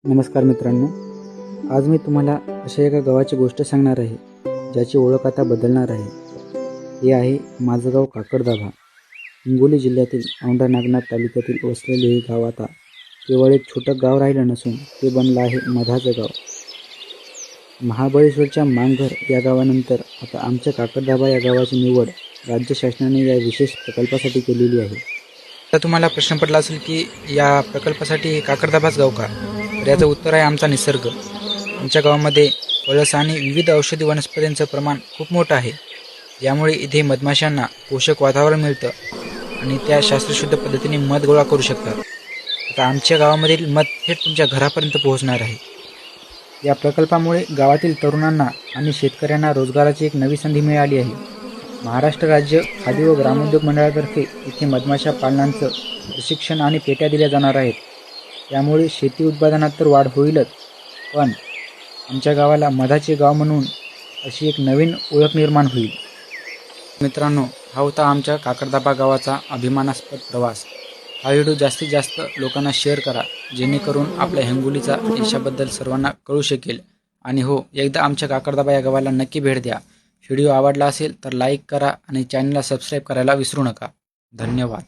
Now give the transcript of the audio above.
नमस्कार मित्रांनो, आज मी तुम्हाला अशा एका गावाची गोष्ट सांगणार आहे ज्याची ओळख आता बदलणार आहे. हे आहे माझं गाव काकडदाभा. हिंगोली जिल्ह्यातील औंढा नागनाथ तालुक्यातील वसलेले हे गाव आता केवळ एक छोटं गाव राहिलं नसून ते बनलं आहे मधाचं गाव. महाबळेश्वरच्या मांगघर या गावानंतर आता आमच्या काकडदाभा या गावाची निवड राज्य शासनाने या विशेष प्रकल्पासाठी केलेली आहे. आता तुम्हाला प्रश्न पडला असेल की या प्रकल्पासाठी काकडदाबाच गाव का? तर याचं उत्तर आहे आमचा निसर्ग. आमच्या गावामध्ये पळस आणि विविध औषधी वनस्पतींचं प्रमाण खूप मोठं आहे. यामुळे इथे मधमाशांना पोषक वातावरण मिळतं आणि त्या शास्त्रशुद्ध पद्धतीने मध गोळा करू शकतात. आता आमच्या गावामधील मध थेट तुमच्या घरापर्यंत पोहोचणार आहे. या प्रकल्पामुळे गावातील तरुणांना आणि शेतकऱ्यांना रोजगाराची एक नवी संधी मिळाली आहे. महाराष्ट्र राज्य खादी व ग्रामोद्योग मंडळातर्फे इथे मधमाशा पालनांचं प्रशिक्षण आणि पेट्या दिल्या जाणार आहेत. त्यामुळे शेती उत्पादनात तर वाढ होईलच, पण आमच्या गावाला मधाचे गाव म्हणून अशी एक नवीन ओळख निर्माण होईल. मित्रांनो, हा होता आमच्या काकडदाबा गावाचा अभिमानास्पद प्रवास. हा व्हिडिओ जास्तीत जास्त लोकांना शेअर करा, जेणेकरून आपल्या हिंगोलीचा यशाबद्दल सर्वांना कळू शकेल. आणि हो, एकदा आमच्या काकडदाबा या गावाला नक्की भेट द्या. व्हिडिओ आवडला असेल तर लाईक करा आणि चॅनलला सबस्क्राईब करायला विसरू नका. धन्यवाद.